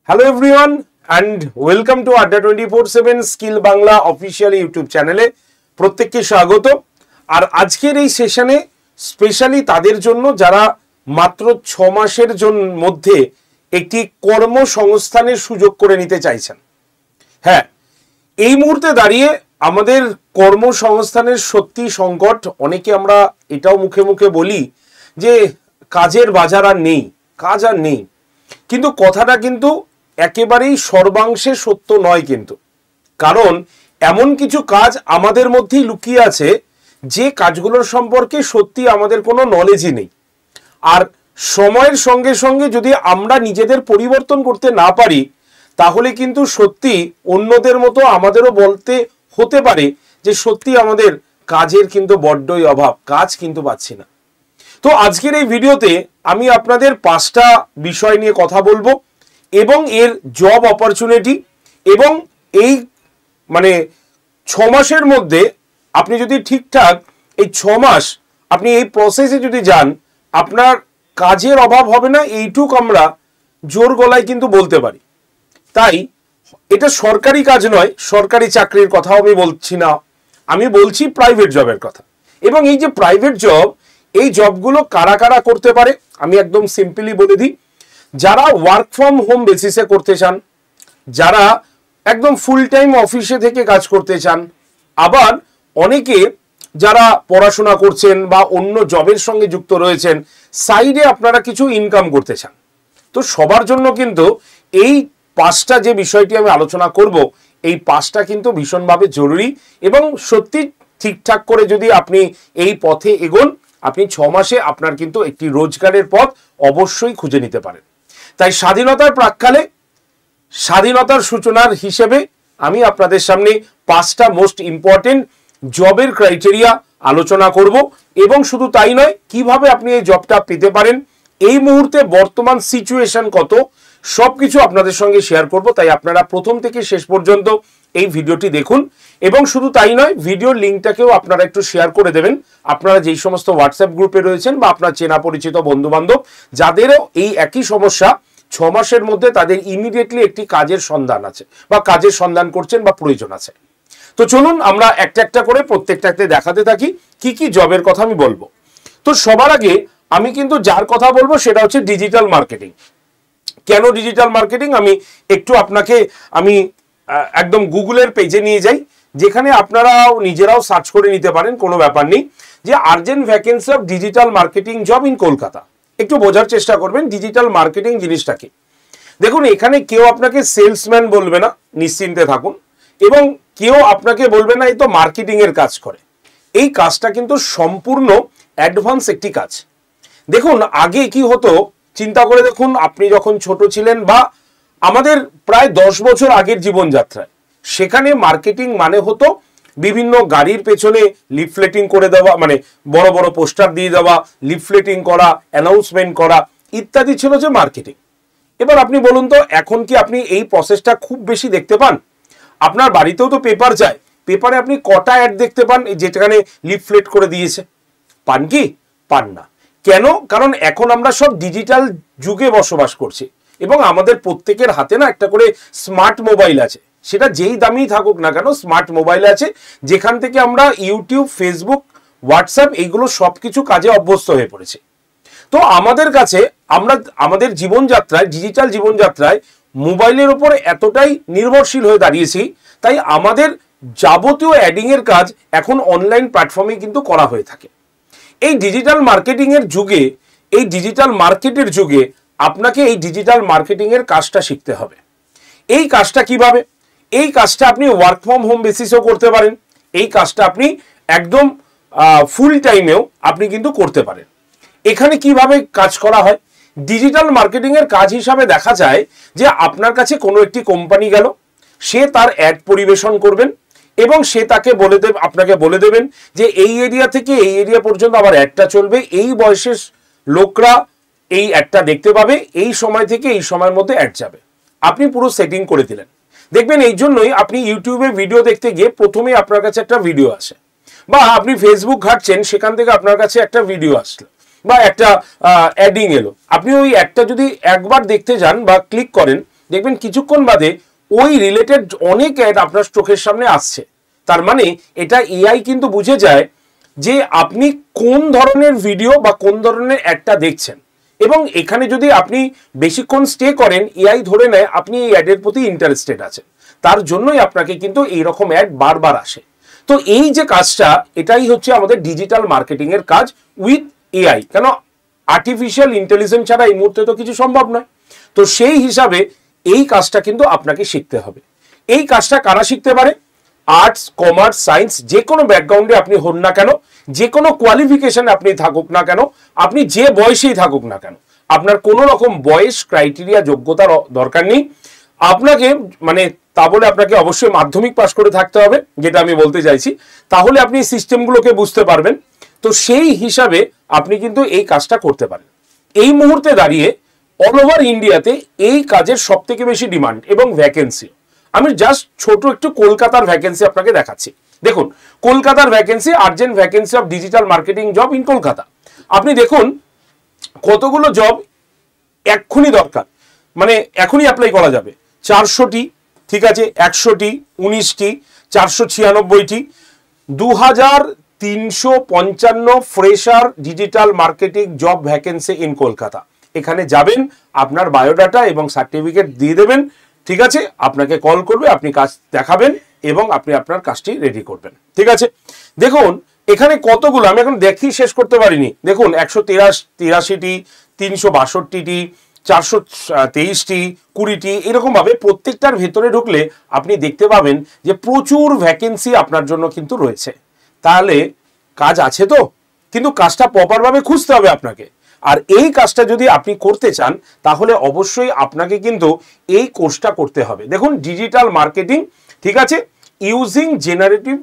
Hello everyone and welcome to Adda 24/7 Skill Bangla official YouTube চ্যানেলে প্রত্যেককে স্বাগত। আর আজকের এই সেশনে স্পেশালি তাদের জন্য যারা মাত্র 6 মাসের মধ্যে একটি কর্মসংস্থানের সুযোগ করে নিতে চাইছেন। হ্যাঁ, এই মুহূর্তে দাঁড়িয়ে আমাদের কর্মসংস্থানের সত্যি সংকট। অনেকে আমরা এটাও মুখে মুখে বলি যে কাজের বাজার আর নেই, কাজ আর নেই, কিন্তু কথাটা কিন্তু একেবারেই সর্বাংশে সত্য নয়। কিন্তু কারণ এমন কিছু কাজ আমাদের মধ্যেই লুকিয়ে আছে যে কাজগুলোর সম্পর্কে সত্যি আমাদের কোনো নলেজই নেই। আর সময়ের সঙ্গে সঙ্গে যদি আমরা নিজেদের পরিবর্তন করতে না পারি তাহলে কিন্তু সত্যি অন্যদের মতো আমাদেরও বলতে হতে পারে যে সত্যি আমাদের কাজের কিন্তু বড্ডই অভাব, কাজ কিন্তু পাচ্ছি না। তো আজকের এই ভিডিওতে আমি আপনাদের 5টা বিষয় নিয়ে কথা বলবো এবং এর জব অপরচুনিটি এবং এই 6 মাসের মধ্যে আপনি যদি ঠিকঠাক এই 6 মাস আপনি এই প্রসেসে যদি যান আপনার কাজের অভাব হবে না, এইটুক আমরা জোর গলায় কিন্তু বলতে পারি। তাই এটা সরকারি কাজ নয়, সরকারি চাকরির কথাও আমি বলছি না, আমি বলছি প্রাইভেট জবের কথা। এবং এই যে প্রাইভেট জব, এই জবগুলো কারা কারা করতে পারে আমি একদম সিম্পলি বলে দিই। যারা ওয়ার্ক ফ্রম হোম বেসিসে করতে চান, যারা একদম ফুল টাইম অফিসে থেকে কাজ করতে চান, আবার অনেকে যারা পড়াশোনা করছেন বা অন্য জবের সঙ্গে যুক্ত রয়েছেন, সাইডে আপনারা কিছু ইনকাম করতে চান। তো সবার জন্য কিন্তু এই 5টা যে বিষয়টি আমি আলোচনা করব, এই 5টা কিন্তু ভীষণভাবে জরুরি এবং সত্যি ঠিকঠাক করে যদি আপনি এই পথে এগোন, আপনি 6 মাসে আপনার কিন্তু একটি রোজগারের পথ অবশ্যই খুঁজে নিতে পারেন। তাই স্বাধীনতার প্রাক্কালে স্বাধীনতার সূচনার হিসেবে আমি আপনাদের সামনে 5টা মোস্ট ইম্পর্টেন্ট জবের ক্রাইটেরিয়া আলোচনা করব এবং শুধু তাই নয়, কিভাবে আপনি এই জবটা পেতে পারেন, এই মুহূর্তে বর্তমান সিচুয়েশন কত, সবকিছু আপনাদের সঙ্গে শেয়ার করব। তাই আপনারা প্রথম থেকে শেষ পর্যন্ত এই ভিডিওটি দেখুন এবং শুধু তাই নয়, ভিডিওর লিঙ্কটাকেও আপনারা একটু শেয়ার করে দেবেন আপনারা যেই সমস্ত হোয়াটসঅ্যাপ গ্রুপে রয়েছেন বা আপনার চেনা পরিচিত বন্ধু বান্ধব যাদেরও এই একই সমস্যা, 6 মাসের মধ্যে তাদের ইমিডিয়েটলি একটি কাজের সন্ধান আছে বা কাজের সন্ধান করছেন বা প্রয়োজন আছে। তো চলুন আমরা একটা একটা করে প্রত্যেকটাতে দেখাতে থাকি কি কি জবের কথা আমি বলবো। তো সবার আগে আমি কিন্তু যার কথা বলবো সেটা হচ্ছে ডিজিটাল মার্কেটিং। কেন ডিজিটাল মার্কেটিং, আমি একটু আপনাকে একদম গুগলের পেজে নিয়ে যাই, যেখানে আপনারাও নিজেরাও সার্চ করে নিতে পারেন, কোনো ব্যাপার নেই, যে urgent vacancy of digital marketing job in Kolkata. একটু বোঝার চেষ্টা করবেন ডিজিটাল মার্কেটিং জিনিসটাকে। দেখুন, এখানে কেউ আপনাকে সেলসম্যান বলবে না, নিশ্চিন্তে থাকুন, এবং কেউ আপনাকে বলবে না এই তো মার্কেটিং এর কাজ করে। এই কাজটা কিন্তু সম্পূর্ণ অ্যাডভান্স একটি কাজ। দেখুন, আগে কি হতো চিন্তা করে দেখুন, আপনি যখন ছোট ছিলেন বা আমাদের প্রায় 10 বছর আগের জীবনযাত্রায়, সেখানে মার্কেটিং মানে হতো বিভিন্ন গাড়ির পেছনে লিফলেটিং করে দেওয়া, বড় বড় পোস্টার দিয়ে দেওয়া, লিফলেটিং করা, অ্যানাউন্সমেন্ট করা ইত্যাদি ছিল যে মার্কেটিং। এবার আপনি বলুন তো, এখন কি আপনি এই প্রসেসটা খুব বেশি দেখতে পান? আপনার বাড়িতেও তো পেপার যায়, পেপারে আপনি কটা অ্যাড দেখতে পান যেখানে লিফলেট করে দিয়েছে? পান কি? পান না। কেন? কারণ এখন আমরা সব ডিজিটাল যুগে বসবাস করছি এবং আমাদের প্রত্যেকের হাতে না একটা করে স্মার্ট মোবাইল আছে, সেটা যেই দামি থাকুক না কেন, স্মার্ট মোবাইল আছে, যেখান থেকে আমরা ইউটিউব, ফেসবুক, হোয়াটসঅ্যাপ এইগুলো সবকিছু কাজে অভ্যস্ত হয়ে পড়েছে। তো আমাদের কাছে আমরা আমাদের জীবনযাত্রায়, ডিজিটাল জীবনযাত্রায় মোবাইলের উপর এতটাই নির্ভরশীল হয়ে দাঁড়িয়েছি, তাই আমাদের যাবতীয় অ্যাডিং এর কাজ এখন অনলাইন প্ল্যাটফর্মে কিন্তু করা হয়ে থাকে। এই ডিজিটাল মার্কেটিং এর যুগে, এই ডিজিটাল মার্কেটের যুগে আপনাকে এই ডিজিটাল মার্কেটিং এর কাজটা শিখতে হবে। এই কাজটা কিভাবে? এই কাজটা আপনি ওয়ার্ক ফ্রম হোম বেসিসেও করতে পারেন, এই কাজটা আপনি একদম ফুল টাইমেও আপনি কিন্তু করতে পারেন। এখানে কিভাবে কাজ করা হয়? ডিজিটাল মার্কেটিং এর কাজ হিসাবে দেখা যায় যে আপনার কাছে কোনো একটি কোম্পানি গেল, সে তার অ্যাড পরিবেশন করবেন এবং সে তাকে আপনাকে বলে দেবেন যে এই এরিয়া থেকে এই এরিয়া পর্যন্ত আমার অ্যাডটা চলবে, এই বয়সের লোকরা এই অ্যাডটা দেখতে পাবে, এই সময় থেকে এই সময়ের মধ্যে অ্যাড যাবে। আপনি পুরো সেটিং করে দিলেন। দেখবেন এই জন্যই আপনি ইউটিউবে ভিডিও দেখতে গিয়ে প্রথমে আপনার কাছে একটা ভিডিও আসে, বা আপনি ফেসবুক ঘাঁটছেন, সেখান থেকে আপনার কাছে একটা ভিডিও আসলো বা একটা অ্যাডিং এলো। আপনি ওই অ্যাডটা যদি একবার দেখতে যান বা ক্লিক করেন দেখবেন কিছুক্ষণ বাদে ওই রিলেটেড অনেক অ্যাড আপনার চোখের সামনে আসছে। তার মানে এটা এআই কিন্তু বুঝে যায় যে আপনি কোন ধরনের ভিডিও বা কোন ধরনের অ্যাডটা দেখছেন, এবং এখানে যদি আপনি বেশিক্ষণ স্টে করেন এআই ধরে নেয় আপনি এই অ্যাডের প্রতি ইন্টারেস্টেড আছেন, তার জন্যই আপনাকে কিন্তু এইরকম অ্যাড বারবার আসে। তো এই যে কাজটা, এটাই হচ্ছে আমাদের ডিজিটাল মার্কেটিং এর কাজ উইথ এআই। কেন আর্টিফিশিয়াল ইন্টেলিজেন্স ছাড়া এই মুহূর্তে তো কিছু সম্ভব নয়। তো সেই হিসাবে এই কাজটা কিন্তু আপনাকে শিখতে হবে। এই কাজটা কারা শিখতে পারে? আর্টস, কমার্স, সায়েন্স, যে কোনো ব্যাকগ্রাউন্ডে আপনি হন না কেন, যে কোনো কোয়ালিফিকেশন আপনি থাকুক না কেন, আপনি যে বয়সেই থাকুক না কেন, আপনার কোনো রকম বয়স ক্রাইটেরিয়া যোগ্যতার দরকার নেই। আপনাকে মানে তা বলে আপনাকে অবশ্যই মাধ্যমিক পাস করে থাকতে হবে, যেটা আমি বলতে চাইছি, তাহলে আপনি সিস্টেমগুলোকে বুঝতে পারবেন। তো সেই হিসাবে আপনি কিন্তু এই কাজটা করতে পারেন। এই মুহূর্তে দাঁড়িয়ে অল ওভার ইন্ডিয়াতে এই কাজের সব থেকে বেশি ডিমান্ড এবং ভ্যাকেন্সি। আমি জাস্ট ছোট একটু কলকাতার ভ্যাকেন্সি আপনাকে দেখাচ্ছি। দেখুন কলকাতার vacancy, urgent vacancy of digital marketing job in Kolkata. আপনি দেখুন কতগুলো জব এক্ষুনি দরকার, মানে এখনই অ্যাপ্লাই করা যাবে। 400টি, ঠিক আছে, 100টি, 19টি, 496টি, 2355 fresher digital marketing job vacancy in Kolkata. এখানে যাবেন, আপনার বায়োডাটা এবং সার্টিফিকেট দিয়ে দেবেন, ঠিক আছে, আপনাকে কল করবে, আপনি কাজ দেখাবেন এবং আপনি আপনার কাজটি রেডি করবেন, ঠিক আছে। দেখুন এখানে কতগুলো, আমি এখন দেখি শেষ করতে পারিনি। দেখুন 183টি, 362টি, 423টি, 20টি, এরকম ভাবে প্রত্যেকটার ভেতরে ঢুকলে আপনি দেখতে পাবেন যে প্রচুর ভ্যাকেন্সি আপনার জন্য কিন্তু রয়েছে। তাহলে কাজ আছে তো, কিন্তু কাজটা প্রপারভাবে খুঁজতে হবে আপনাকে। আর এই কাজটা যদি আপনি করতে চান তাহলে অবশ্যই আপনাকে কিন্তু এই কোর্সটা করতে হবে। দেখুন ডিজিটাল মার্কেটিং, ঠিক আছে, ইউজিং জেনারেটিভ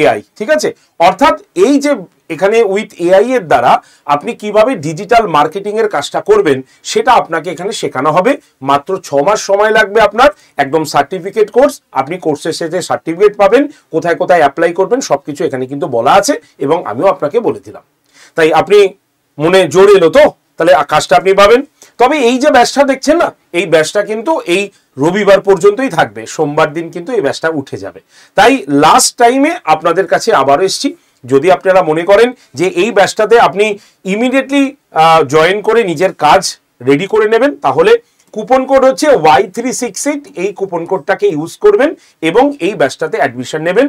এআই, ঠিক আছে, অর্থাৎ এই যে এখানে উইথ এআই এর দ্বারা আপনি কিভাবে ডিজিটাল মার্কেটিং এর কাজটা করবেন সেটা আপনাকে এখানে শেখানো হবে। মাত্র 6 মাস সময় লাগবে আপনার, একদম সার্টিফিকেট কোর্স। আপনি কোর্সের শেষে সার্টিফিকেট পাবেন, কোথায় কোথায় অ্যাপ্লাই করবেন সবকিছু এখানে কিন্তু বলা আছে এবং আমিও আপনাকে বলে দিলাম। তাই আপনি মনে জোর এলো তো, তাহলে কাজটা আপনি পাবেন। তবে এই যে ব্যাচটা দেখছেন না, এই ব্যাচটা কিন্তু এই রবিবার পর্যন্তই থাকবে, সোমবার দিন কিন্তু এই ব্যাচটা উঠে যাবে। তাই লাস্ট টাইমে আপনাদের কাছে আবারও এসেছি, যদি আপনারা মনে করেন যে এই ব্যাচটাতে আপনি ইমিডিয়েটলি জয়েন করে নিজের কাজ রেডি করে নেবেন, তাহলে কুপন কোড হচ্ছে Y368, এই কুপন কোডটাকে ইউজ করবেন এবং এই ব্যাচটাতে অ্যাডমিশন নেবেন।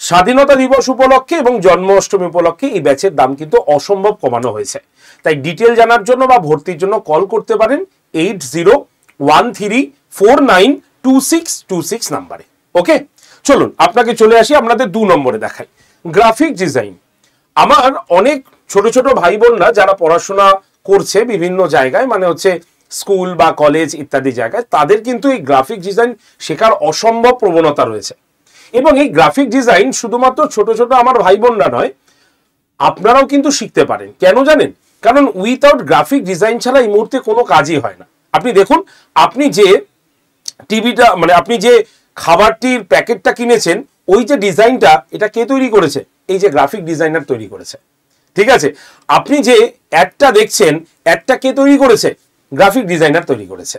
স্বাধীনতা দিবস উপলক্ষে এবং জন্মাষ্টমী উপলক্ষে এই ব্যাচের দাম কিন্তু অসম্ভব কমানো হয়েছে। তাই ডিটেল জানার জন্য বা ভর্তির জন্য কল করতে পারেন 8013492626 নাম্বারে। ওকে, চলুন আপনাকে চলে আসি, আপনাদের 2 নম্বরে দেখাই গ্রাফিক ডিজাইন। আমার অনেক ছোট ছোট ভাই বোনরা যারা পড়াশোনা করছে বিভিন্ন জায়গায়, মানে হচ্ছে স্কুল বা কলেজ ইত্যাদি জায়গায়, তাদের কিন্তু এই গ্রাফিক ডিজাইন শেখার অসম্ভব প্রবণতা রয়েছে। এবং এই গ্রাফিক ডিজাইন শুধুমাত্র ছোট ছোট আমার ভাই বোনরা নয়, আপনারাও কিন্তু শিখতে পারেন। কেন জানেন? কারণ উইথাউট গ্রাফিক ডিজাইন ছাড়া এই মুহূর্তে কোনো কাজই হয় না। আপনি দেখুন, আপনি যে টিভিটা, মানে আপনি যে খাবারটির প্যাকেটটা কিনেছেন, ওই যে ডিজাইনটা, এটা কে তৈরি করেছে? এই যে গ্রাফিক ডিজাইনার তৈরি করেছে, ঠিক আছে। আপনি যে অ্যাডটা দেখছেন, অ্যাডটা কে তৈরি করেছে? গ্রাফিক ডিজাইনার তৈরি করেছে।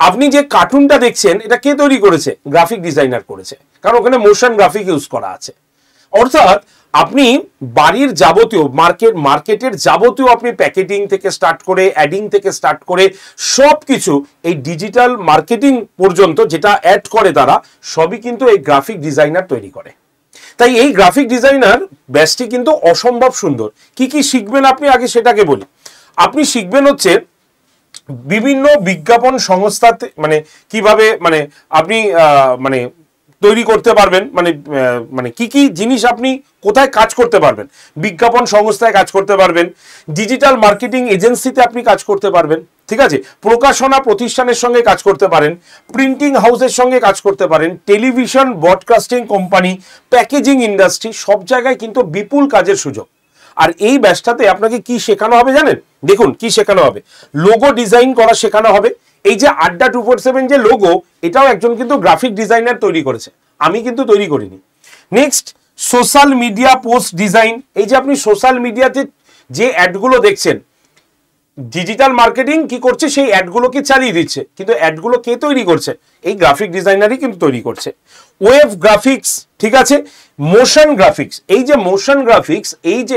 আপনি যে কার্টুনটা দেখছেন, এটা কে তৈরি করেছে? গ্রাফিক ডিজাইনার করেছে, কারণ ওখানে মোশন গ্রাফিক ইউজ করা আছে। অর্থাৎ আপনি বাড়ির যাবতীয় মার্কেটের যাবতীয় আপনি প্যাকেটিং থেকে স্টার্ট করে, অ্যাডিং থেকে স্টার্ট করে সব কিছু, এই ডিজিটাল মার্কেটিং পর্যন্ত যেটা অ্যাড করে তারা, সবই কিন্তু এই গ্রাফিক ডিজাইনার তৈরি করে। তাই এই গ্রাফিক ডিজাইনার ব্যাচটি কিন্তু অসম্ভব সুন্দর। কি কি শিখবেন আপনি আগে সেটাকে বলি। আপনি শিখবেন হচ্ছে বিভিন্ন বিজ্ঞাপন সংস্থাতে, মানে কিভাবে মানে আপনি মানে তৈরি করতে পারবেন, মানে কি কি জিনিস আপনি কোথায় কাজ করতে পারবেন। বিজ্ঞাপন সংস্থায় কাজ করতে পারবেন, ডিজিটাল মার্কেটিং এজেন্সিতে আপনি কাজ করতে পারবেন, ঠিক আছে, প্রকাশনা প্রতিষ্ঠানের সঙ্গে কাজ করতে পারেন, প্রিন্টিং হাউসের সঙ্গে কাজ করতে পারেন, television broadcasting company, packaging industry, সব জায়গায় কিন্তু বিপুল কাজের সুযোগ। আর এই ব্যাচটাতে আপনাকে কি শেখানো হবে জানেন? দেখুন কি শেখানো হবে। লোগো ডিজাইন করা শেখানো হবে। এই যে আড্ডা 247 যে লোগো, এটাও একজন কিন্তু গ্রাফিক ডিজাইনার তৈরি করেছে, আমি কিন্তু তৈরি করিনি। Next social media post design. এই যে আপনি সোশ্যাল মিডিয়াতে যে অ্যাডগুলো দেখছেন, ডিজিটাল মার্কেটিং কি করছে, সেই অ্যাডগুলোকে চালিয়ে দিচ্ছে, কিন্তু অ্যাডগুলো কে তৈরি করছে? এই গ্রাফিক ডিজাইনারই কিন্তু তৈরি করছে। ওয়েব গ্রাফিক্স, ঠিক আছে, মোশন গ্রাফিক্স। এই যে মোশন গ্রাফিক্স, এই যে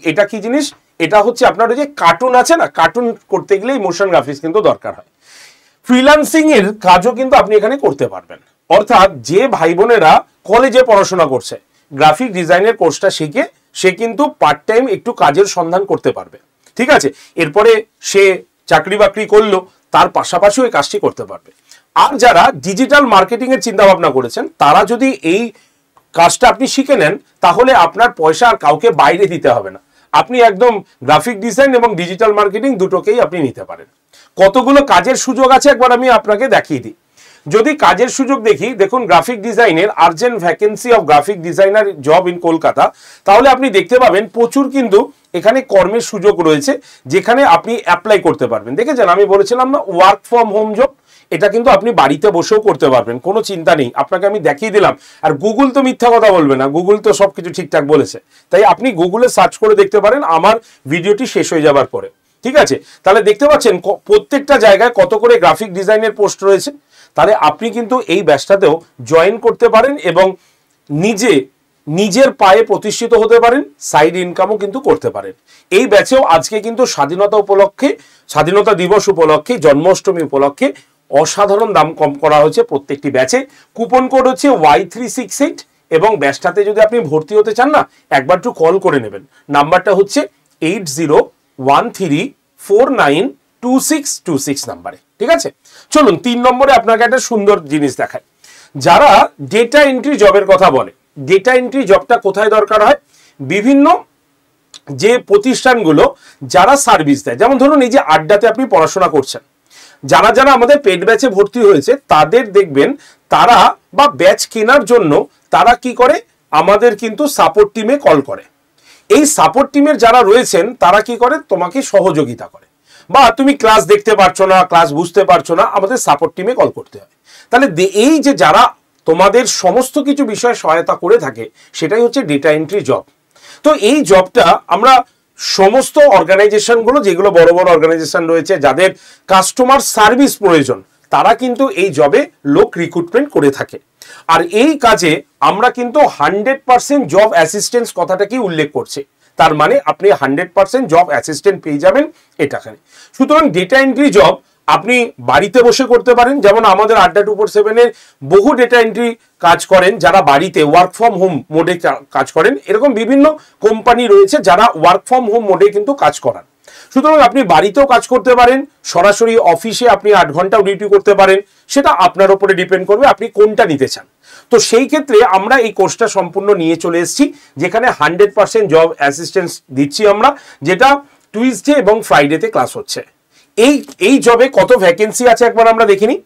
এটা কি জিনিস? এটা হচ্ছে আপনার ওই যে কার্টুন আছে না, কার্টুন করতে গেলে এই মোশন গ্রাফিক্স কিন্তু দরকার হয়। ফ্রিল্যান্সিং এর কাজও কিন্তু আপনি এখানে করতে পারবেন। অর্থাৎ যে ভাই বোনেরা কলেজে পড়াশোনা করছে, গ্রাফিক ডিজাইনের কোর্সটা শিখে সে কিন্তু পার্ট টাইম একটু কাজের সন্ধান করতে পারবে, ঠিক আছে। এরপরে সে চাকরি বাকরি করলো, তার পাশাপাশিও এই কাজটি করতে পারবে। আর যারা ডিজিটাল মার্কেটিং এর চিন্তা ভাবনা করেছেন, তারা যদি এই কাজটা আপনি শিখে নেন, তাহলে আপনার পয়সা আর কাউকে বাইরে দিতে হবে না। আপনি একদম গ্রাফিক ডিজাইন এবং ডিজিটাল মার্কেটিং দুটোকেই আপনি নিতে পারেন। কতগুলো কাজের সুযোগ আছে একবার আমি আপনাকে দেখিয়ে দিই। যদি কাজের সুযোগ দেখি, দেখুন গ্রাফিক ডিজাইনের urgent vacancy of graphic designer job in Kolkata, তাহলে আপনি দেখতে পাবেন প্রচুর কিন্তু এখানে কর্মের সুযোগ রয়েছে, যেখানে আপনি অ্যাপ্লাই করতে পারবেন। দেখেছেন, আমি বলেছিলাম না ওয়ার্ক ফ্রম হোম জব, এটা কিন্তু আপনি বাড়িতে বসেও করতে পারবেন, কোনো চিন্তা নেই। আপনাকে আমি দেখিয়ে দিলাম। আর গুগল তো মিথ্যা কথা বলবে না, গুগল তো সবকিছু ঠিকঠাক বলেছে। তাই আপনি গুগলে সার্চ করে দেখতে পারেন আমার ভিডিওটি শেষ হয়ে যাবার পরে, ঠিক আছে। তাহলে দেখতে পাচ্ছেন প্রত্যেকটা জায়গায় কত করে গ্রাফিক ডিজাইনের পোস্ট রয়েছে। তাহলে আপনি কিন্তু এই ব্যাচটাতেও জয়েন করতে পারেন এবং নিজের পায়ে প্রতিষ্ঠিত হতে পারেন, সাইড ইনকামও কিন্তু করতে পারেন। এই ব্যাচেও আজকে কিন্তু স্বাধীনতা দিবস উপলক্ষে, জন্মাষ্টমী উপলক্ষে অসাধারণ দাম কম করা হয়েছে প্রত্যেকটি ব্যাচে। কুপন কোড হচ্ছে Y368 এবং ব্যাচটাতে যদি আপনি ভর্তি হতে চান না, একবার একটু কল করে নেবেন। নাম্বারটা হচ্ছে 8013492626 নাম্বারে, ঠিক আছে। চলুন 3 নম্বরে আপনাকে একটা সুন্দর জিনিস দেখায়। যারা ডেটা এন্ট্রি জবের কথা বলে, ডেটা এন্ট্রি জবটা কোথায় দরকার হয়? বিভিন্ন যে প্রতিষ্ঠানগুলো যারা সার্ভিস দেয়, যেমন ধরুন এই যে আড্ডাতে আপনি পড়াশোনা করছেন, যারা যারা আমাদের পেড ব্যাচে ভর্তি হয়েছে, তাদের দেখবেন তারা বা ব্যাচ কেনার জন্য তারা কি করে, আমাদের কিন্তু সাপোর্ট টিমে কল করে। এই সাপোর্ট টিমের যারা রয়েছেন তারা কি করে, তোমাকে সহযোগিতা করে। বা তুমি ক্লাস দেখতে পারছো না, ক্লাস বুঝতে পারছো না, আমাদের সাপোর্ট টিমে কল করতে হয়। তাহলে এই যে যারা তোমাদের সমস্ত কিছু বিষয়ে সহায়তা করে থাকে, সেটাই হচ্ছে ডেটা এন্ট্রি জব। তো এই জবটা আমরা সমস্ত অর্গানাইজেশনগুলো, যেগুলো বড় বড় অর্গানাইজেশন রয়েছে, যাদের কাস্টমার সার্ভিস প্রয়োজন, তারা কিন্তু এই জবে লোক রিক্রুটমেন্ট করে থাকে। আর এই কাজে আমরা কিন্তু 100% জব অ্যাসিস্ট্যান্স কথাটাকেই উল্লেখ করছি। তার মানে আপনি 100% জব অ্যাসিস্ট্যান্ট পেয়ে যাবেন এটাখানে। সুতরাং ডেটা এন্ট্রি জব আপনি বাড়িতে বসে করতে পারেন, যেমন আমাদের আড্ডা 247-এর বহু ডেটা এন্ট্রি কাজ করেন যারা বাড়িতে ওয়ার্ক ফ্রম হোম মোডে কাজ করেন। এরকম বিভিন্ন কোম্পানি রয়েছে যারা ওয়ার্ক ফ্রম হোম মোডে কিন্তু কাজ করান। সুতরাং আপনি বাড়িতেও কাজ করতে পারেন, সরাসরি অফিসে আপনি 8 ঘন্টাও ডিউটি করতে পারেন, সেটা আপনার উপরে ডিপেন্ড করবে আপনি কোনটা নিতে চান। তো সেই ক্ষেত্রে আমরা এই কোর্সটা সম্পূর্ণ নিয়ে চলে এসেছি, যেখানে 100% জব অ্যাসিস্ট্যান্স দিচ্ছি আমরা, যেটা টুইসডে এবং ফ্রাইডেতে ক্লাস হচ্ছে। এই জবে কত ভ্যাকেন্সি আছে একবার আমরা দেখিনি।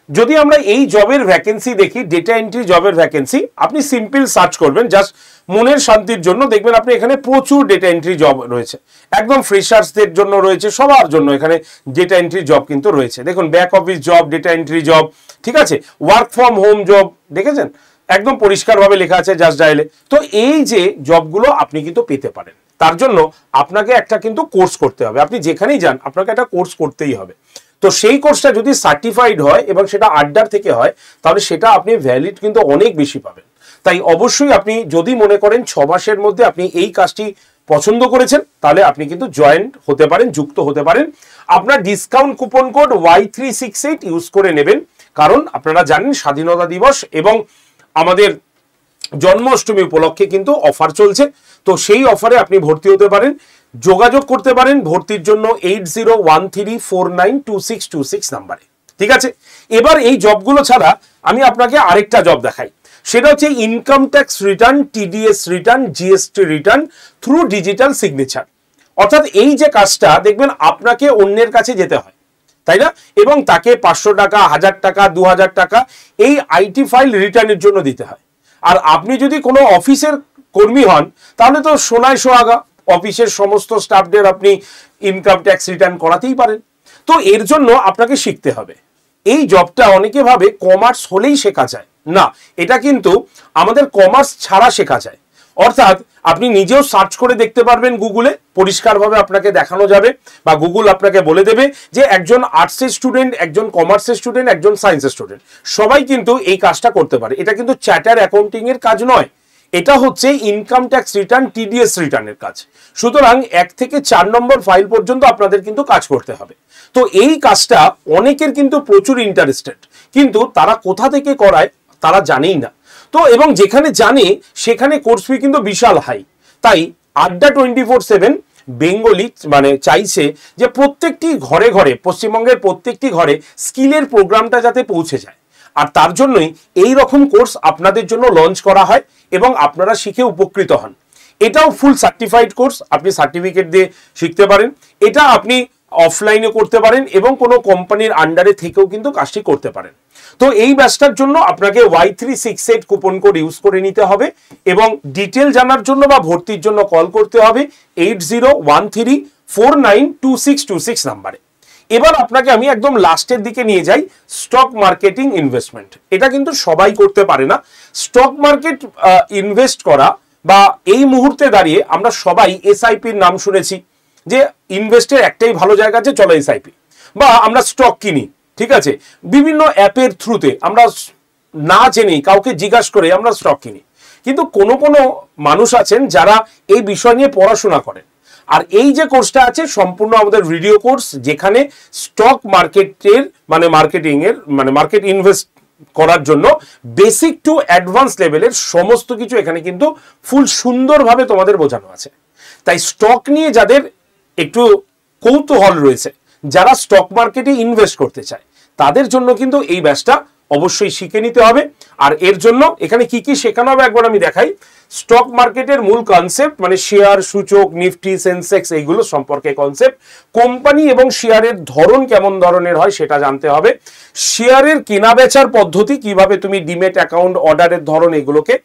যদি আমরা এই জবের ভ্যাকেন্সি দেখি, ডেটা এন্ট্রি জবের ভ্যাকেন্সি, আপনি সিম্পল সার্চ করবেন জাস্ট মনের শান্তির জন্য, দেখবেন আপনি এখানে প্রচুর ডেটা এন্ট্রি জব রয়েছে। একদম ফ্রেশার্সদের জন্য রয়েছে, সবার জন্য এখানে ডেটা এন্ট্রি জব কিন্তু রয়েছে। দেখুন back office job, data entry job, ঠিক আছে, ওয়ার্ক ফ্রম হোম জব, দেখেছেন একদম পরিষ্কারভাবে লেখা আছে জাস্ট ডায়ালে। তো এই যে জবগুলো আপনি কিন্তু পেতে পারেন, তার জন্য আপনাকে একটা কিন্তু কোর্স করতে হবে। আপনি যেখানেই যান আপনাকে একটা কোর্স করতেই হবে। তো সেই কোর্সটা যদি সার্টিফাইড হয় এবং সেটা আড্ডার থেকে হয়, তাহলে সেটা আপনি ভ্যালিড কিন্তু অনেক বেশি পাবেন। তাই অবশ্যই আপনি যদি মনে করেন 6 মাসের মধ্যে আপনি এই কাজটি পছন্দ করেছেন, তাহলে আপনি কিন্তু জয়েন হতে পারেন, যুক্ত হতে পারেন। আপনার discount coupon code Y368 use করে নেবেন, কারণ আপনারা জানেন স্বাধীনতা দিবস এবং আমাদের জন্মাষ্টমী উপলক্ষে কিন্তু অফার চলছে। তো সেই অফারে আপনি ভর্তি হতে পারেন, যোগাযোগ করতে পারেন ভর্তির জন্য 8013492626 নাম্বারে, ঠিক আছে। এবার এই জবগুলো ছাড়া আমি আপনাকে আরেকটা জব দেখাই, সেটা হচ্ছে income tax return, TDS return, GST return through digital signature. অর্থাৎ এই যে কাজটা দেখবেন আপনাকে অন্যের কাছে যেতে হয়, তাই না, এবং তাকে 500 টাকা, 1000 টাকা, 2000 টাকা এই আইটি ফাইল রিটার্নের জন্য দিতে হয়। আর আপনি যদি কোনো অফিসের কর্মী হন, তাহলে তো সোনায় সোহাগা, অফিসের সমস্ত স্টাফদের আপনি ইনকাম ট্যাক্স রিটার্ন করাতেই পারেন। তো এর জন্য আপনাকে শিখতে হবে। এই জবটা অনেকে ভাবে কমার্স হলেই শেখা যায়, না, এটা কিন্তু আমাদের কমার্স ছাড়া শেখা যায়। অর্থাৎ আপনি নিজেও সার্চ করে দেখতে পারবেন গুগলে, পরিষ্কারভাবে আপনাকে দেখানো যাবে বা গুগল আপনাকে বলে দেবে যে একজন আর্টসের স্টুডেন্ট, একজন কমার্সের স্টুডেন্ট, একজন সায়েন্সের স্টুডেন্ট সবাই কিন্তু এই কাজটা করতে পারে। এটা কিন্তু চার্টার অ্যাকাউন্টিং এর কাজ নয়, এটা হচ্ছে ইনকাম ট্যাক্স রিটার্ন, টিডিএস রিটার্নের কাজ। সুতরাং 1 থেকে 4 নম্বর ফাইল পর্যন্ত আপনাদের কিন্তু কাজ করতে হবে। তো এই কাজটা অনেকের কিন্তু প্রচুর ইন্টারেস্টেড, কিন্তু তারা কোথা থেকে করায় তারা জানেই না। তো এবং যেখানে জানে সেখানে কোর্স ফি কিন্তু বিশাল হাই। তাই আড্ডা 24/7 বেঙ্গলি মানে চাইছে যে প্রত্যেকটি ঘরে ঘরে, পশ্চিমবঙ্গের প্রত্যেকটি ঘরে স্কিলের প্রোগ্রামটা যাতে পৌঁছে যায়। আর তার জন্যই এই রকম কোর্স আপনাদের জন্য লঞ্চ করা হয় এবং আপনারা শিখে উপকৃত হন। এটাও ফুল সার্টিফাইড কোর্স, আপনি সার্টিফিকেট দিয়ে শিখতে পারেন। এটা আপনি অফলাইনে করতে পারেন এবং কোনো কোম্পানির আন্ডারে থেকেও কিন্তু কাজটি করতে পারেন। তো এই ব্যাচটার জন্য আপনাকে Y368 কুপন কোড ইউজ করে নিতে হবে এবং ডিটেল জানার জন্য বা ভর্তির জন্য কল করতে হবে 8013492626 নাম্বারে। এবার আপনাকে আমি একদম লাস্টের দিকে নিয়ে যাই, স্টক মার্কেটিং ইনভেস্টমেন্ট। এটা কিন্তু সবাই করতে পারে না। স্টক মার্কেট ইনভেস্ট করা বা এই মুহূর্তে দাঁড়িয়ে আমরা সবাই এসআইপির নাম শুনেছি, যে ইনভেস্টের একটাই ভালো জায়গা আছে, চলো এসআইপি, বা আমরা স্টক কিনি, ঠিক আছে, বিভিন্ন অ্যাপের থ্রুতে আমরা না জেনেই কাউকে জিজ্ঞাসা করে আমরা স্টক কিনি। কিন্তু কোনো মানুষ আছেন যারা এই বিষয় নিয়ে পড়াশোনা করেন। আর এই যে কোর্সটা আছে সম্পূর্ণ আমাদের ভিডিও কোর্স, যেখানে স্টক মার্কেটের মানে মার্কেটিং এর মানে মার্কেট ইনভেস্ট করার জন্য বেসিক টু অ্যাডভান্স লেভেলের সমস্ত কিছু এখানে কিন্তু ফুল সুন্দরভাবে তোমাদের বোঝানো আছে। তাই স্টক নিয়ে যাদের একটু কৌতূহল রয়েছে, যারা স্টক মার্কেটে ইনভেস্ট করতে চায়, তাদের জন্য কিন্তু এই ব্যাচটা অবশ্যই শিখে নিতে হবে। আর এর জন্য এখানে কি কি শেখানো হবে একবার আমি দেখাই। স্টক মার্কেটের মূল কনসেপ্ট মানে শেয়ার, সূচক, নিফটি, সেন্সেক্স এইগুলো সম্পর্কে কনসেপ্ট, কোম্পানি এবং শেয়ারের ধরন কেমন ধরনের হয় সেটা জানতে হবে, শেয়ারের কেনা বেচার পদ্ধতি, কিভাবে তুমি ডিমেট অ্যাকাউন্ট, অর্ডারের ধরন, এগুলোকে,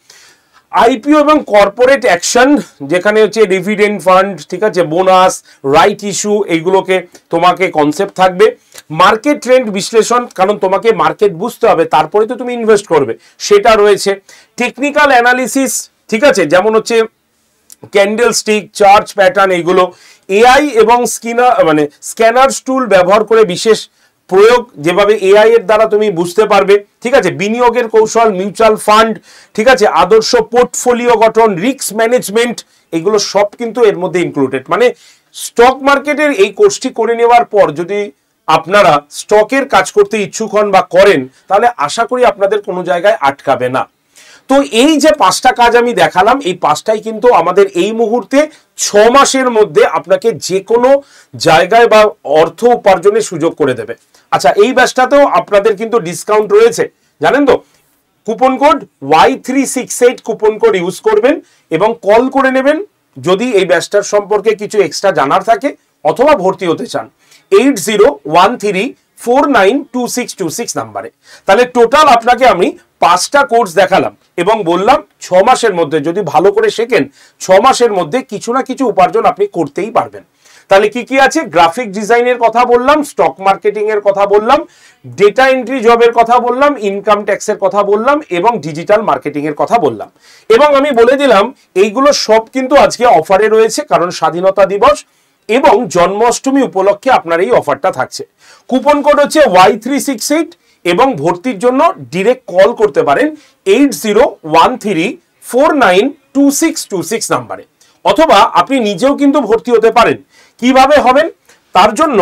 আইপিও এবং কর্পোরেট অ্যাকশন যেখানে হচ্ছে ডিভিডেন্ড ফান্ড, ঠিক আছে, বোনাস, রাইট ইস্যু, এইগুলোকে তোমাকে কনসেপ্ট থাকবে, মার্কেট ট্রেন্ড বিশ্লেষণ, কারণ তোমাকে মার্কেট বুঝতে হবে তারপরে তো তুমি ইনভেস্ট করবে, সেটা রয়েছে, টেকনিক্যাল অ্যানালিসিস, ঠিক আছে, যেমন হচ্ছে ক্যান্ডেল স্টিক, চার্ট প্যাটার্ন, এইগুলো, এআই এবং স্ক্যানার্স টুল ব্যবহার করে বিশেষ প্রয়োগ, যেভাবে এআই এর দ্বারা তুমি বুঝতে পারবে, ঠিক আছে, বিনিয়োগের কৌশল, মিউচুয়াল ফান্ড, ঠিক আছে, আদর্শ পোর্টফোলিও গঠন, রিস্ক ম্যানেজমেন্ট, এগুলো সব কিন্তু এর মধ্যে ইনক্লুডেড। মানে স্টক মার্কেটের এই কোর্সটি করে নেওয়ার পর যদি আপনারা স্টকের কাজ করতে ইচ্ছুক হন বা করেন, তাহলে আশা করি আপনাদের কোনো জায়গায় আটকাবে না। তো এই যে 5টা কাজ আমি দেখালাম, এই 5টাই কিন্তু আমাদের এই মুহূর্তে 6 মাসের মধ্যে আপনাকে যে কোনো জায়গায় বা অর্থ উপার্জনের সুযোগ করে দেবে। আচ্ছা, এই ব্যাচটাতেও আপনাদের কিন্তু ডিসকাউন্ট রয়েছে, জানেন তো, coupon code Y368 coupon code use করবেন এবং কল করে নেবেন যদি এই ব্যাচটার সম্পর্কে কিছু এক্সট্রা জানার থাকে অথবা ভর্তি হতে চান 8013492626 নাম্বারে। তাহলে টোটাল আপনাকে আমি 5টা কোর্স দেখালাম এবং বললাম 6 মাসের মধ্যে যদি ভালো করে শেখেন, 6 মাসের মধ্যে কিছু না কিছু উপার্জন আপনি করতেই পারবেন। তাহলে কি কি আছে, গ্রাফিক ডিজাইনের কথা বললাম, স্টক মার্কেটিং এর কথা বললাম, ডেটা এন্ট্রি জবের কথা বললাম, ইনকাম ট্যাক্সের কথা বললাম এবং ডিজিটাল মার্কেটিং এর কথা বললাম। এবং আমি বলে দিলাম এইগুলো সব কিন্তু আজকে অফারে রয়েছে, কারণ স্বাধীনতা দিবস এবং জন্মাষ্টমী উপলক্ষে আপনার এই অফারটা থাকছে। কুপন কোড হচ্ছে Y368 এবং ভর্তির জন্য ডিরেক্ট কল করতে পারেন 8013492626 নাম্বারে, অথবা আপনি নিজেও কিন্তু ভর্তি হতে পারেন। কিভাবে হবেন, তার জন্য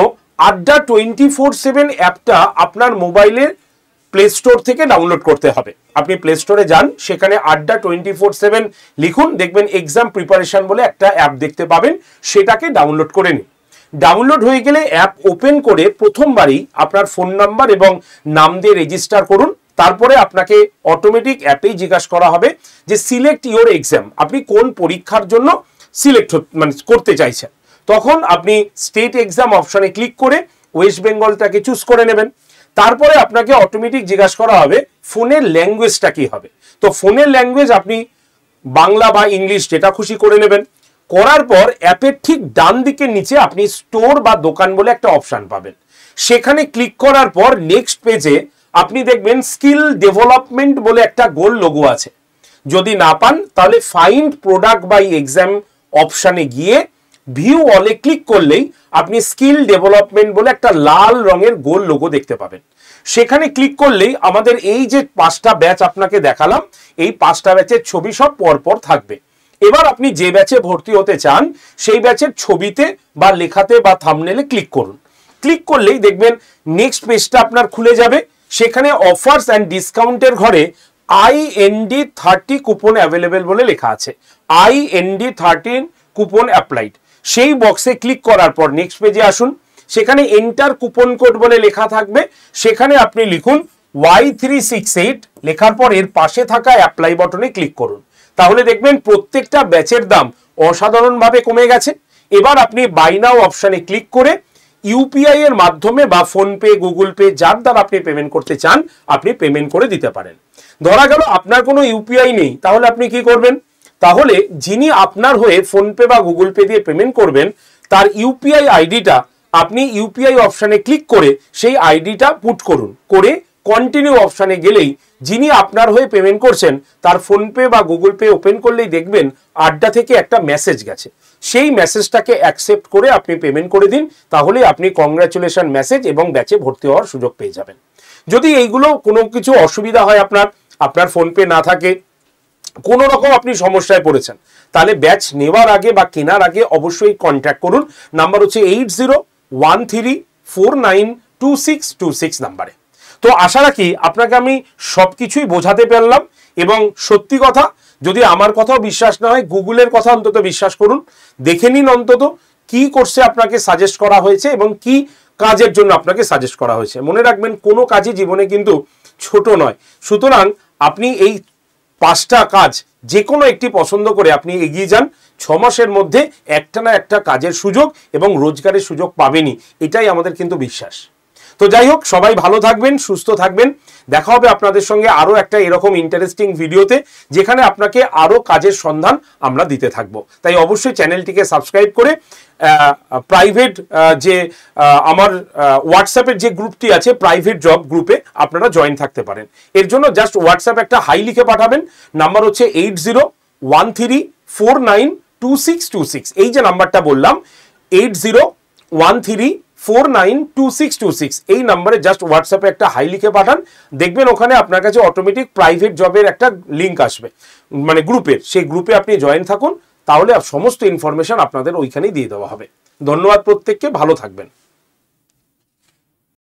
আড্ডা 24/7 অ্যাপটা আপনার মোবাইলের প্লে স্টোর থেকে ডাউনলোড করতে হবে। আপনি প্লে স্টোরে যান, সেখানে আড্ডা 24/7 লিখুন, দেখবেন এক্সাম প্রিপারেশন বলে একটা অ্যাপ দেখতে পাবেন, সেটাকে ডাউনলোড করে নিন। ডাউনলোড হয়ে গেলে অ্যাপ ওপেন করে প্রথমবারই আপনার ফোন নাম্বার এবং নাম দিয়ে রেজিস্টার করুন। তারপরে আপনাকে অটোমেটিক অ্যাপেই জিজ্ঞাসা করা হবে যে সিলেক্ট ইওর এক্সাম, আপনি কোন পরীক্ষার জন্য সিলেক্ট করতে চাইছেন। তখন আপনি স্টেট এক্সাম অপশনে ক্লিক করে ওয়েস্ট বেঙ্গলটাকে চুজ করে নেবেন। তারপরে আপনাকে অটোমেটিক জিজ্ঞাসা করা হবে ফোনের ল্যাঙ্গুয়েজটা কি হবে। তো ফোনের ল্যাঙ্গুয়েজ আপনি বাংলা বা ইংলিশ যেটা খুশি করে নেবেন। করার পর অ্যাপের ঠিক ডান দিকের নিচে আপনি স্টোর বা দোকান বলে একটা অপশন পাবেন, সেখানে ক্লিক করার পর নেক্সট পেজে আপনি দেখবেন স্কিল ডেভেলপমেন্ট বলে একটা গোল লোগো আছে। যদি না পান তাহলে ফাইন্ড প্রোডাক্ট বাই এক্সাম অপশানে গিয়ে ভিউ অলে ক্লিক করলেই আপনি স্কিল ডেভেলপমেন্ট বলে একটা লাল রঙের গোল লোগো দেখতে পাবেন। সেখানে ক্লিক করলেই আমাদের এই যে 5টা ব্যাচ আপনাকে দেখালাম, এই 5টা ব্যাচের ছবি সব পরপর থাকবে। এবার আপনি যে ব্যাচে ভর্তি হতে চান সেই ব্যাচের ছবিতে বা লেখাতে বা থাম্বনেলে ক্লিক করুন। ক্লিক করলেই দেখবেন নেক্সট পেজটা আপনার খুলে যাবে। সেখানে অফার্স অ্যান্ড ডিসকাউন্টের ঘরে IND30 কুপন অ্যাভেলেবেল বলে লেখা আছে। IND13 কুপন অ্যাপ্লাইড, সেই বক্সে ক্লিক করার পর নেক্সট পেজে আসুন। সেখানে এন্টার কুপন কোড বলে লেখা থাকবে, সেখানে আপনি লিখুন Y368, লেখার পর এর পাশে থাকা অ্যাপ্লাই বাটনে ক্লিক করুন। তাহলে দেখবেন প্রত্যেকটা ব্যাচের দাম অসাধারণভাবে কমে গেছে। এবার আপনি বাই নাও অপশানে ক্লিক করে ইউপিআই এর মাধ্যমে বা ফোনপে, গুগল পে, যার দ্বারা আপনি পেমেন্ট করতে চান আপনি পেমেন্ট করে দিতে পারেন। ধরা গেল আপনার কোনো ইউপিআই নেই, তাহলে আপনি কি করবেন? তাহলে যিনি আপনার হয়ে ফোনপে বা গুগল পে দিয়ে পেমেন্ট করবেন তার ইউপিআই আইডিটা আপনি ইউপিআই অপশানে ক্লিক করে সেই আইডিটা পুট করুন, করে কন্টিনিউ অপশানে গেলেই যিনি আপনার হয়ে পেমেন্ট করছেন তার ফোনপে বা গুগল পে ওপেন করলেই দেখবেন আড্ডা থেকে একটা মেসেজ গেছে। সেই মেসেজটাকে অ্যাকসেপ্ট করে আপনি পেমেন্ট করে দিন, তাহলে আপনি কংগ্রাচুলেশন মেসেজ এবং ব্যাচে ভর্তি হওয়ার সুযোগ পেয়ে যাবেন। যদি এইগুলো কোনো কিছু অসুবিধা হয়, আপনার ফোনপে না থাকে, কোনো রকম আপনি সমস্যায় পড়েছেন, তাহলে ব্যাচ নেওয়ার আগে বা কেনার আগে অবশ্যই কন্ট্যাক্ট করুন। নাম্বার হচ্ছে 8013492626 নাম্বারে। তো আশা রাখি আপনাকে আমি সবকিছুই বোঝাতে পারলাম। এবং সত্যি কথা, যদি আমার কথাও বিশ্বাস না হয় গুগলের কথা অন্তত বিশ্বাস করুন, দেখে নিন অন্তত কি কোর্সে আপনাকে সাজেস্ট করা হয়েছে এবং কি কাজের জন্য আপনাকে সাজেস্ট করা হয়েছে। মনে রাখবেন কোনো কাজই জীবনে কিন্তু ছোট নয়। সুতরাং আপনি এই 5টা কাজ যে কোনো একটি পছন্দ করে আপনি এগিয়ে যান। 6 মাসের মধ্যে একটা না একটা কাজের সুযোগ এবং রোজগারের সুযোগ পাবেনই, এটাই আমাদের কিন্তু বিশ্বাস। তো যাই হোক, সবাই ভালো থাকবেন, সুস্থ থাকবেন। দেখা হবে আপনাদের সঙ্গে আরো একটা এরকম ইন্টারেস্টিং ভিডিওতে, যেখানে আপনাকে আরো কাজের সন্ধান আমরা দিতে থাকবো। তাই অবশ্যই চ্যানেলটিকে সাবস্ক্রাইব করে প্রাইভেট যে আমার হোয়াটসঅ্যাপের যে গ্রুপটি আছে প্রাইভেট জব গ্রুপে আপনারা জয়েন থাকতে পারেন। এর জন্য জাস্ট হোয়াটসঅ্যাপ একটা হাই লিখে পাঠাবেন। নাম্বার হচ্ছে 8013492626। এই যে নাম্বারটা বললাম 8013492626, এই নাম্বারে জাস্ট হোয়াটসঅ্যাপে একটা হাই লিখে পাঠান। দেখবেন ওখানে আপনার কাছে অটোমেটিক প্রাইভেট জবের একটা লিঙ্ক আসবে, মানে গ্রুপের। সেই গ্রুপে আপনি জয়েন থাকুন, তাহলে সমস্ত ইনফরমেশন আপনাদের ওইখানেই দিয়ে দেওয়া হবে। ধন্যবাদ প্রত্যেককে, ভালো থাকবেন।